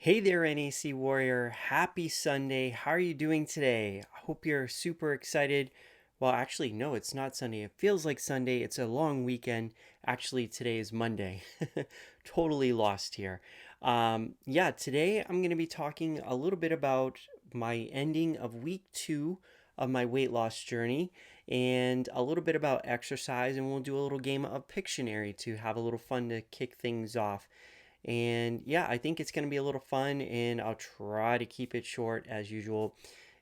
Hey there, NAC Warrior. Happy Sunday. How are you doing today? I hope you're super excited. Well, actually, no, it's not Sunday. It feels like Sunday. It's a long weekend. Actually, today is Monday. Totally lost here. Yeah, today I'm going to be talking a little bit about my ending of week 2 of my weight loss journey and a little bit about exercise. And we'll do a little game of Pictionary to have a little fun to kick things off. And yeah, I think it's going to be a little fun, and I'll try to keep it short as usual.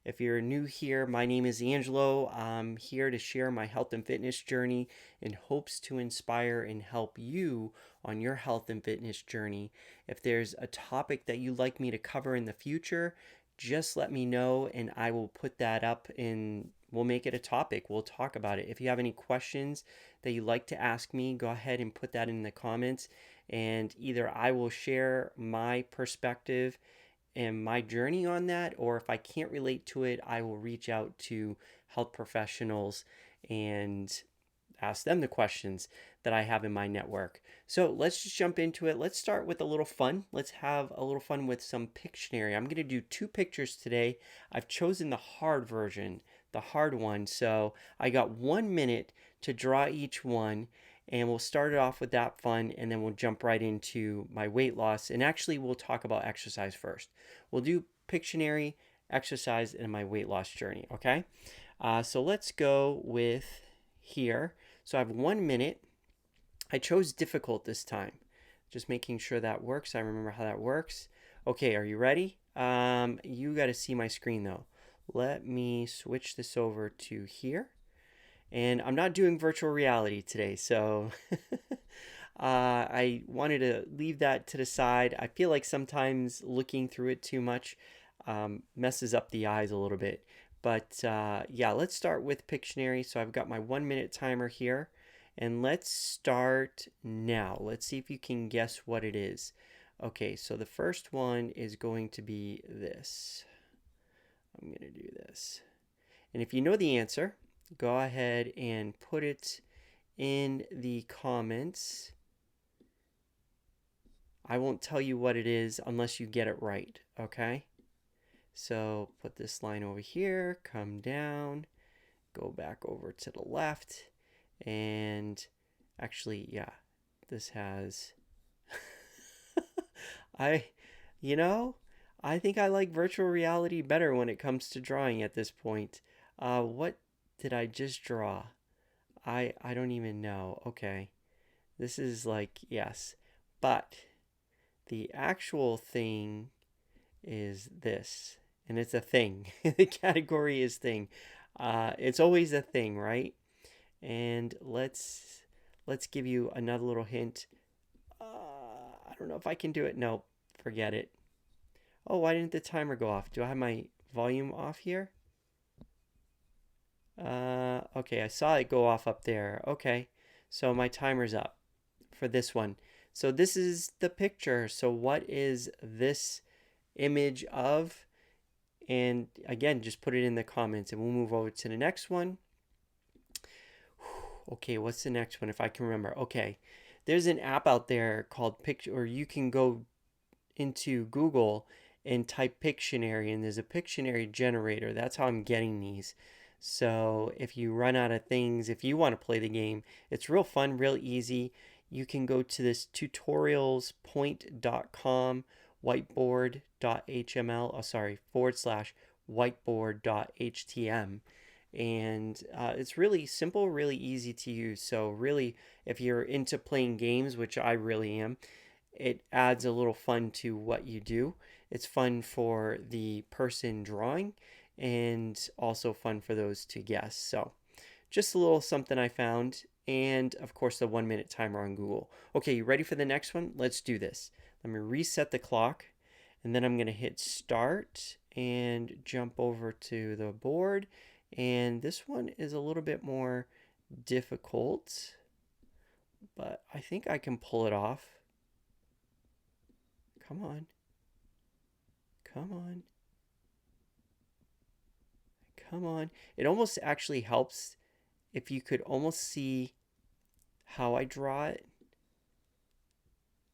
If you're new here, my name is Angelo. I'm here to share my health and fitness journey in hopes to inspire and help you on your health and fitness journey. If there's a topic that you'd like me to cover in the future, just let me know and I will put that up and we'll make it a topic. We'll talk about it. If you have any questions that you'd like to ask me, go ahead and put that in the comments, and either I will share my perspective and my journey on that, or if I can't relate to it, I will reach out to health professionals and ask them the questions that I have in my network. So let's just jump into it. Let's start with a little fun. Let's have a little fun with some Pictionary. I'm going to do 2 pictures today. I've chosen the hard version, the hard one. So I got 1 minute to draw each one, and we'll start it off with that fun, and then we'll jump right into my weight loss. And actually, we'll talk about exercise first. We'll do Pictionary, exercise, and my weight loss journey, okay? So let's go with here. So I have 1 minute. I chose difficult this time. Just making sure that works. I remember how that works. Okay, are you ready? You got to see my screen though. Let me switch this over to here. And I'm not doing virtual reality today, so I wanted to leave that to the side. I feel like sometimes looking through it too much messes up the eyes a little bit. But yeah, let's start with Pictionary. So I've got my 1 minute timer here. And let's start now. Let's see if you can guess what it is. Okay, so the first one is going to be this. I'm going to do this. And if you know the answer, go ahead and put it in the comments. I won't tell you what it is unless you get it right, okay? So put this line over here, come down, go back over to the left, and actually, yeah, this has, I, you know, I think I like virtual reality better when it comes to drawing at this point. What did I just draw? I don't even know. Okay. This is like, yes. But the actual thing is this. And it's a thing. The category is thing. It's always a thing, right? And let's give you another little hint. I don't know if I can do it. Nope, forget it. Oh, why didn't the timer go off? Do I have my volume off here? Okay, I saw it go off up there. Okay, so my timer's up for this one. So this is the picture. So what is this image of? And again, just put it in the comments and we'll move over to the next one. Okay, what's the next one if I can remember? Okay, there's an app out there called Picture, or you can go into Google and type Pictionary, and there's a Pictionary generator. That's how I'm getting these. So if you run out of things, if you want to play the game, it's real fun, real easy. You can go to this tutorialspoint.com whiteboard.html, oh sorry, /whiteboard.htm. And it's really simple, really easy to use. So really, if you're into playing games, which I really am, it adds a little fun to what you do. It's fun for the person drawing and also fun for those to guess. So just a little something I found. And of course, the 1 minute timer on Google. Okay, you ready for the next one? Let's do this. Let me reset the clock, and then I'm going to hit start and jump over to the board. And this one is a little bit more difficult, but I think I can pull it off. Come on. Come on. Come on. It almost actually helps if you could almost see how I draw it.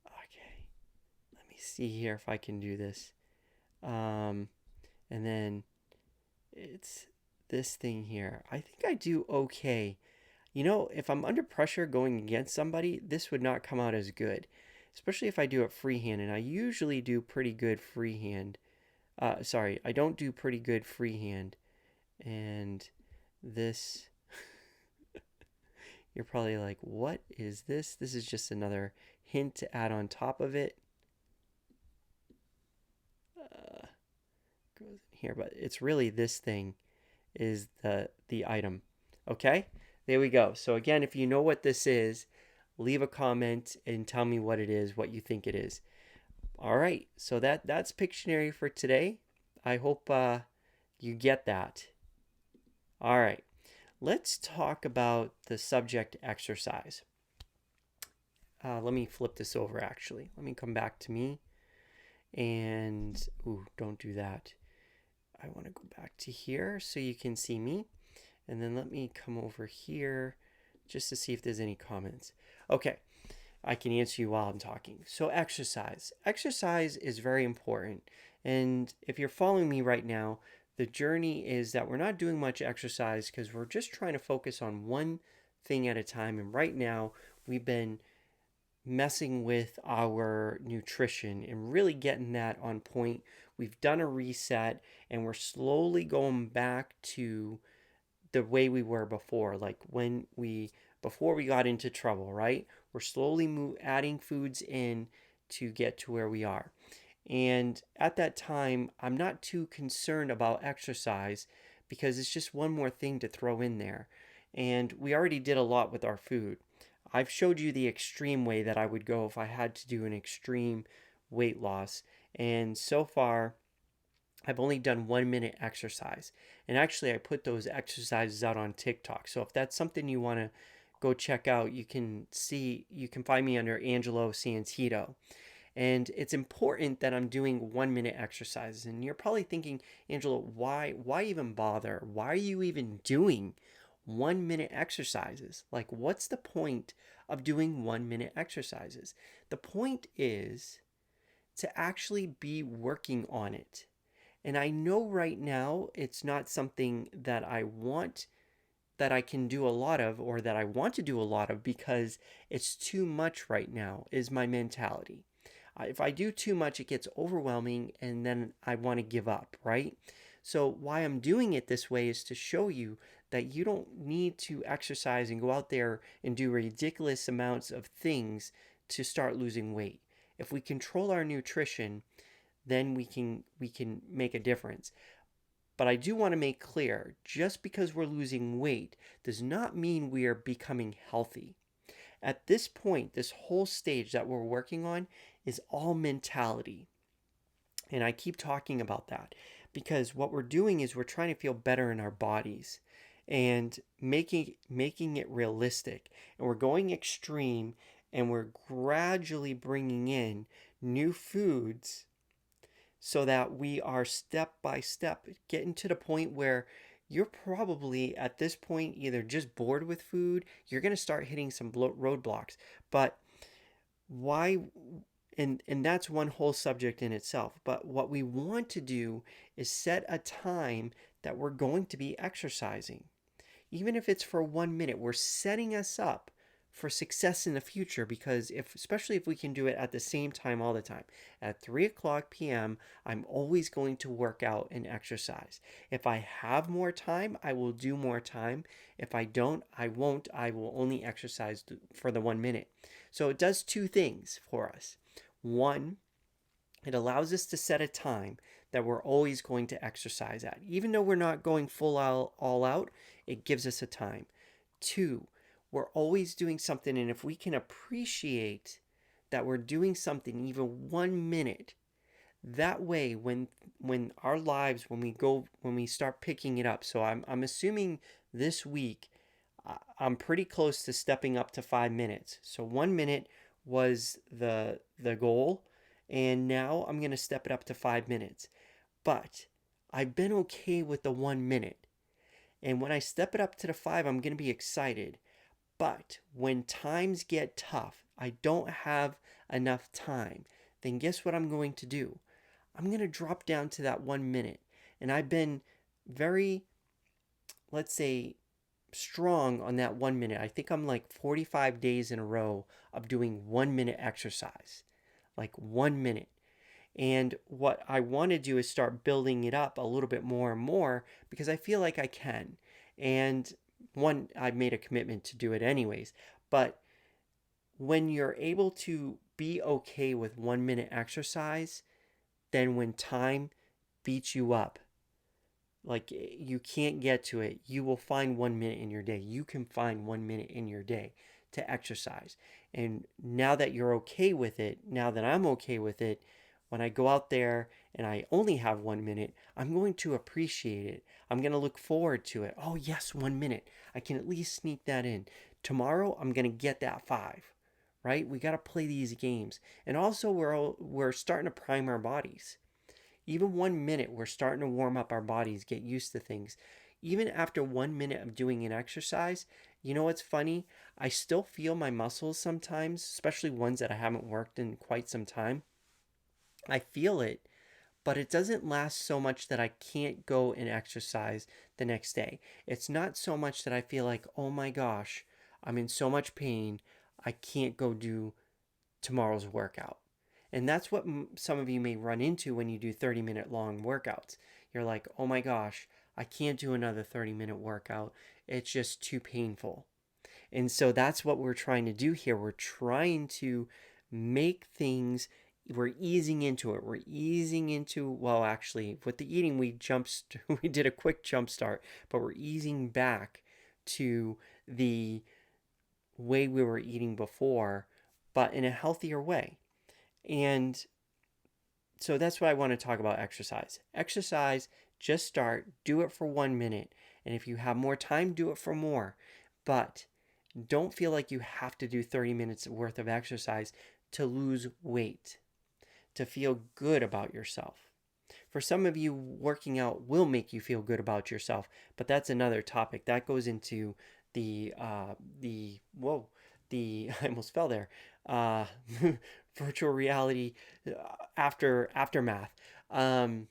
Okay. Let me see here if I can do this. Um, and then it's this thing here. I think I do okay. You know, if I'm under pressure going against somebody, this would not come out as good, especially if I do it freehand. And I usually do pretty good freehand. Sorry, I don't do pretty good freehand. And this, you're probably like, what is this? This is just another hint to add on top of it. Goes in here, but it's really this thing is the item. Okay, there we go. So again, if you know what this is, leave a comment and tell me what it is, what you think it is. All right, so that's Pictionary for today. I hope you get that. All right, let's talk about the subject exercise. Let me flip this over actually. Let me come back to me. And, ooh, don't do that. I want to go back to here so you can see me. And then let me come over here just to see if there's any comments. Okay, I can answer you while I'm talking. So exercise. Exercise is very important. And if you're following me right now, the journey is that we're not doing much exercise because we're just trying to focus on one thing at a time. And right now, we've been messing with our nutrition and really getting that on point. We've done a reset and we're slowly going back to the way we were before, like before we got into trouble, right? We're slowly adding foods in to get to where we are. And at that time, I'm not too concerned about exercise because it's just one more thing to throw in there. And we already did a lot with our food. I've showed you the extreme way that I would go if I had to do an extreme weight loss. And so far, I've only done 1 minute exercise. And actually, I put those exercises out on TikTok. So if that's something you want to go check out, you can find me under Angelo Santito. And it's important that I'm doing 1 minute exercises. And you're probably thinking, Angelo, why even bother? Why are you even doing 1 minute exercises? Like, what's the point of doing 1 minute exercises? The point is to actually be working on it. And I know right now it's not something that I can do a lot of or that I want to do a lot of because it's too much right now, is my mentality. If I do too much, it gets overwhelming and then I want to give up, right? So, why I'm doing it this way is to show you that you don't need to exercise and go out there and do ridiculous amounts of things to start losing weight. If we control our nutrition, then we can make a difference. But I do want to make clear, just because we're losing weight does not mean we are becoming healthy. At this point, this whole stage that we're working on is all mentality. And I keep talking about that because what we're doing is we're trying to feel better in our bodies and making it realistic. And we're going extreme and we're gradually bringing in new foods so that we are step by step getting to the point where you're probably at this point either just bored with food, you're going to start hitting some roadblocks. But why? And that's one whole subject in itself. But what we want to do is set a time that we're going to be exercising. Even if it's for 1 minute, we're setting us up for success in the future because especially if we can do it at the same time all the time. At 3 o'clock p.m., I'm always going to work out and exercise. If I have more time, I will do more time. If I don't, I won't. I will only exercise for the 1 minute. So it does two things for us. One, it allows us to set a time that we're always going to exercise at. Even though we're not going full all out, it gives us a time. Two, we're always doing something, and if we can appreciate that we're doing something even 1 minute, that way when our lives when we start picking it up. So I'm assuming this week I'm pretty close to stepping up to 5 minutes. So 1 minute was the goal, and now I'm going to step it up to 5 minutes. But I've been okay with the 1 minute. And when I step it up to the five, I'm going to be excited. But when times get tough, I don't have enough time. then guess what I'm going to do? I'm going to drop down to that 1 minute. And I've been very, let's say, strong on that 1 minute. I think I'm like 45 days in a row of doing 1 minute exercise, like 1 minute. And what I want to do is start building it up a little bit more and more because I feel like I can. And one, I've made a commitment to do it anyways. But when you're able to be okay with 1 minute exercise, then when time beats you up, like you can't get to it, you will find 1 minute in your day. You can find 1 minute in your day to exercise. And now that you're okay with it, now that I'm okay with it, when I go out there and I only have 1 minute, I'm going to appreciate it. I'm going to look forward to it. Oh, yes, 1 minute. I can at least sneak that in. Tomorrow, I'm going to get that five, right? We got to play these games. And also, we're starting to prime our bodies. Even 1 minute, we're starting to warm up our bodies, get used to things. Even after 1 minute of doing an exercise, you know what's funny? I still feel my muscles sometimes, especially ones that I haven't worked in quite some time. I feel it, but it doesn't last so much that I can't go and exercise the next day. It's not so much that I feel like, oh my gosh, I'm in so much pain, I can't go do tomorrow's workout. And that's what some of you may run into when you do 30-minute long workouts. You're like, oh my gosh, I can't do another 30-minute workout. It's just too painful. And so that's what we're trying to do here. We're trying to make things, we're easing into it. We're easing into, well, actually, with the eating, we did a quick jump start, but we're easing back to the way we were eating before, but in a healthier way. And so that's what I want to talk about exercise. Exercise, just start, do it for 1 minute. And if you have more time, do it for more. But don't feel like you have to do 30 minutes worth of exercise to lose weight, to feel good about yourself. For some of you, working out will make you feel good about yourself, but that's another topic. That goes into whoa, I almost fell there, uh, virtual reality aftermath. Um,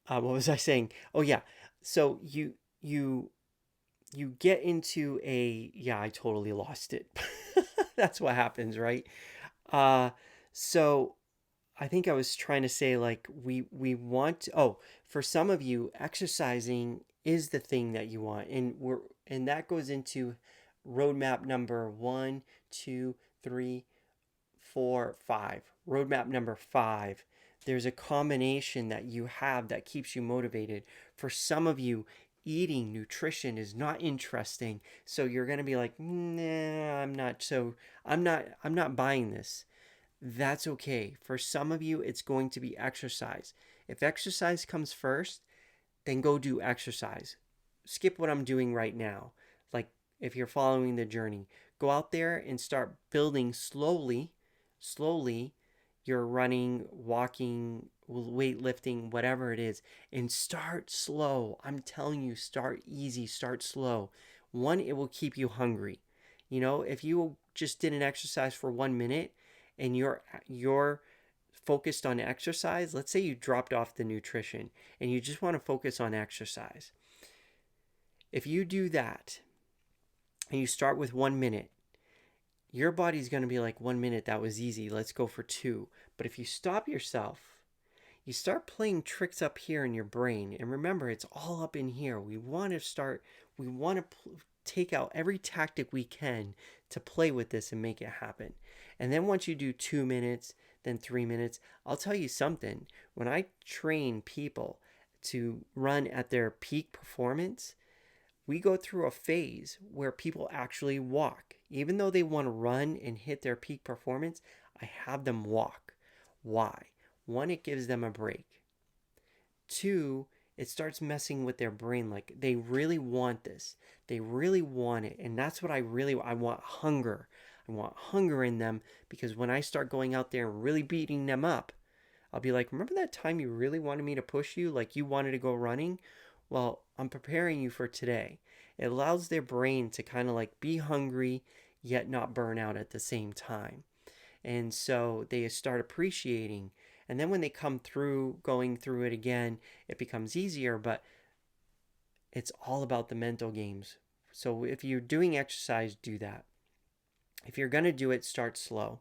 what was I saying? Oh yeah, so you get into a, yeah, I totally lost it. That's what happens, right? Uh, so I think I was trying to say like we want to, oh, for some of you exercising is the thing that you want, and that goes into roadmap number 1, 2, 3, 4, 5. Roadmap number 5. There's a combination that you have that keeps you motivated. For some of you, eating nutrition is not interesting, so you're going to be like, nah, I'm not buying this. That's okay. For some of you, it's going to be exercise. If exercise comes first, then go do exercise. Skip what I'm doing right now. Like if you're following the journey, go out there and start building slowly, you're running, walking, weightlifting, whatever it is, and start slow. I'm telling you, start easy, start slow. One, it will keep you hungry. You know, if you just did an exercise for 1 minute and you're focused on exercise, let's say you dropped off the nutrition and you just want to focus on exercise. If you do that and you start with 1 minute, your body's going to be like, 1 minute, that was easy. Let's go for two. But if you stop yourself, you start playing tricks up here in your brain. And remember, it's all up in here. We want to take out every tactic we can to play with this and make it happen. And then once you do 2 minutes, then 3 minutes, I'll tell you something. When I train people to run at their peak performance, we go through a phase where people actually walk. Even though they want to run and hit their peak performance, I have them walk. Why? One, it gives them a break. Two, it starts messing with their brain. Like they really want this. They really want it. And that's what I want hunger. I want hunger in them because when I start going out there and really beating them up, I'll be like, remember that time you really wanted me to push you? Like you wanted to go running? Well, I'm preparing you for today. It allows their brain to kind of like be hungry yet not burn out at the same time. And so they start appreciating. And then when they come through, going through it again, it becomes easier, but it's all about the mental games. So if you're doing exercise, do that. If you're going to do it, start slow.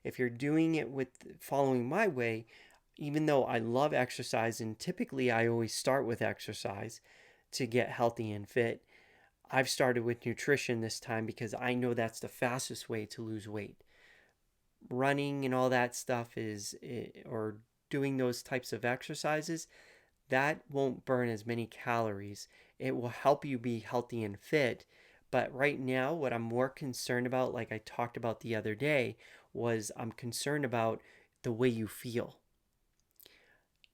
If you're doing it with following my way, even though I love exercise and typically I always start with exercise to get healthy and fit, I've started with nutrition this time because I know that's the fastest way to lose weight. Running and all that stuff or doing those types of exercises, that won't burn as many calories. It will help you be healthy and fit. But right now, what I'm more concerned about, like I talked about the other day, was I'm concerned about the way you feel.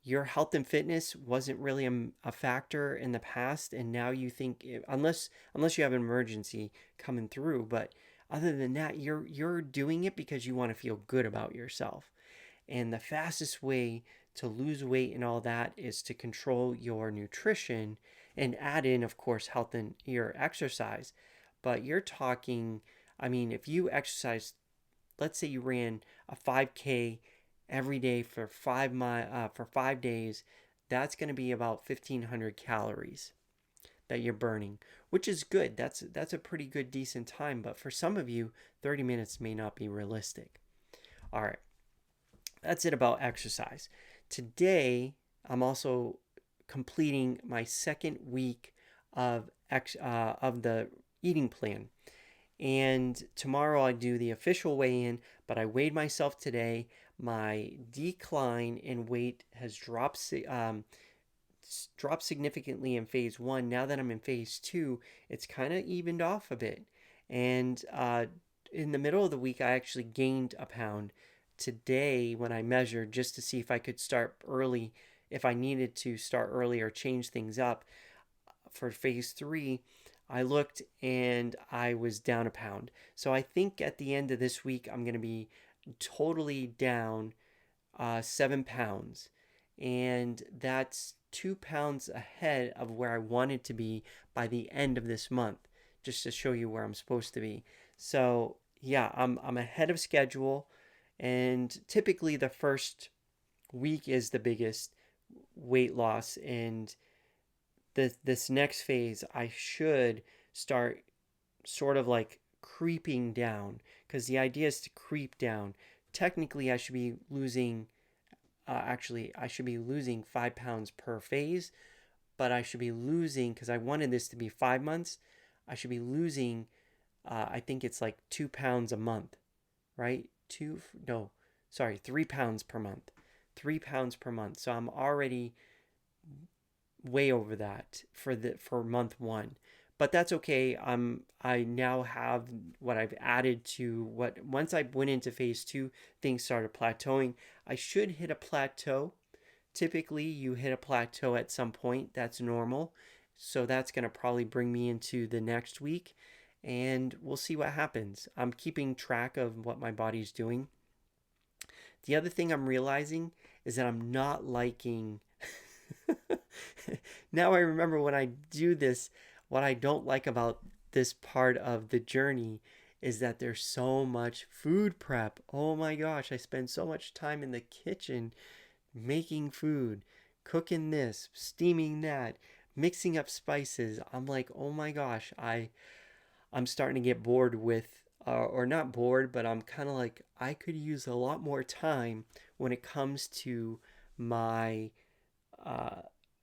Your health and fitness wasn't really a factor in the past, and now you think, unless you have an emergency coming through, but other than that, you're doing it because you want to feel good about yourself. And the fastest way to lose weight and all that is to control your nutrition and add in, of course, health and your exercise. But you're talking, I mean, if you exercise, let's say you ran a 5K every day for 5 days, that's going to be about 1,500 calories that you're burning, which is good. That's a pretty good, decent time. But for some of you, 30 minutes may not be realistic. All right, that's it about exercise. Today, I'm also completing my second week of the eating plan. And tomorrow I do the official weigh-in, but I weighed myself today. My decline in weight has dropped significantly in phase one. Now that I'm in phase two, it's kind of evened off a bit. And in the middle of the week, I actually gained a pound today when I measured just to see if I could start early, if I needed to start early or change things up for phase three. I looked and I was down a pound. So I think at the end of this week, I'm going to be totally down 7 pounds. And that's 2 pounds ahead of where I wanted to be by the end of this month, just to show you where I'm supposed to be. So yeah, I'm ahead of schedule. And typically the first week is the biggest weight loss. And this next phase, I should start sort of like creeping down because the idea is to creep down. Technically, I should be losing, I should be losing 5 pounds per phase, but I should be losing, because I wanted this to be 5 months, I should be losing, I think it's like 2 pounds a month, right? No, sorry, 3 pounds per month. 3 pounds per month. So I'm already way over that for month one, but that's okay. I now have what I've added to what, once I went into phase two, things started plateauing. I should hit a plateau. Typically you hit a plateau at some point, that's normal. So that's going to probably bring me into the next week, and we'll see what happens. I'm keeping track of what my body's doing. The other thing I'm realizing is that I'm not liking now I remember when I do this, what I don't like about this part of the journey is that there's so much food prep. Oh my gosh, I spend so much time in the kitchen making food, cooking this, steaming that, mixing up spices. I'm like, oh my gosh, I'm starting to get bored with, or not bored, but I'm kind of like, I could use a lot more time when it comes to my uh,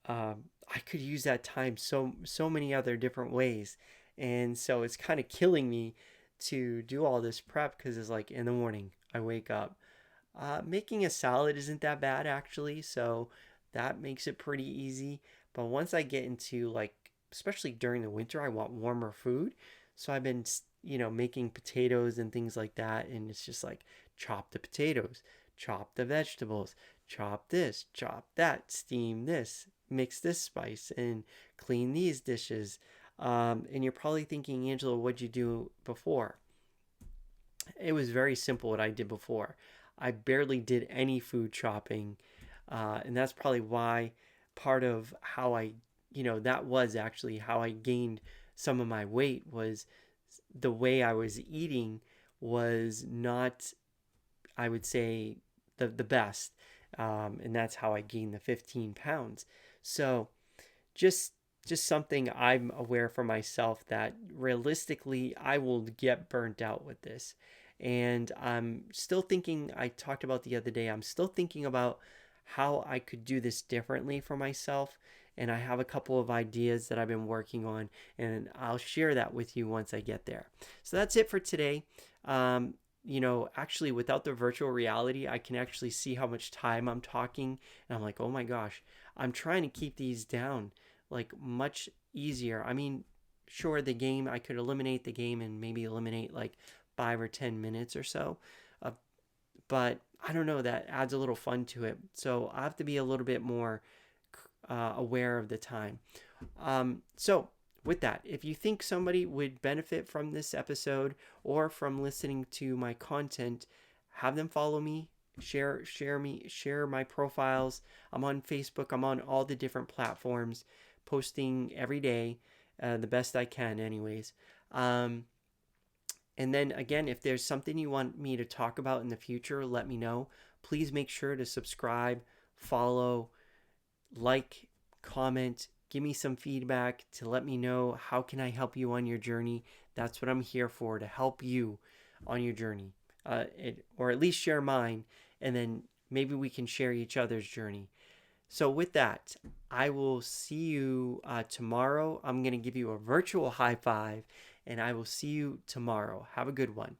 I could use that time so many other different ways, and so it's kind of killing me to do all this prep because it's like in the morning I wake up. Making a salad isn't that bad actually, so that makes it pretty easy. But once I get into like, especially during the winter, I want warmer food, so I've been making potatoes and things like that, and it's just like chop the potatoes, chop the vegetables, chop this, chop that, steam this, mix this spice, and clean these dishes. And you're probably thinking, Angela, what'd you do before? It was very simple what I did before. I barely did any food chopping. And that's probably why part of how that was actually how I gained some of my weight, was the way I was eating was not I would say the best, and that's how I gained the 15 pounds. So just just something I'm aware for myself that realistically I will get burnt out with this. And I'm still thinking, I talked about the other day, I'm still thinking about how I could do this differently for myself. And I have a couple of ideas that I've been working on, and I'll share that with you once I get there. So that's it for today. Um, actually, without the virtual reality, I can actually see how much time I'm talking. And I'm like, oh my gosh, I'm trying to keep these down like much easier. I mean, sure, the game, I could eliminate the game and maybe eliminate like 5 or 10 minutes or so. Uh, but I don't know, that adds a little fun to it. So I have to be a little bit more aware of the time. So, with that, if you think somebody would benefit from this episode or from listening to my content, have them follow me, share my profiles. I'm on Facebook. I'm on all the different platforms, posting every day, the best I can, anyways. Um, and then again, if there's something you want me to talk about in the future, let me know. Please make sure to subscribe, follow, like, comment, give me some feedback to let me know how can I help you on your journey. That's what I'm here for, to help you on your journey, or at least share mine, and then maybe we can share each other's journey. So with that, I will see you tomorrow. I'm going to give you a virtual high five, and I will see you tomorrow. Have a good one.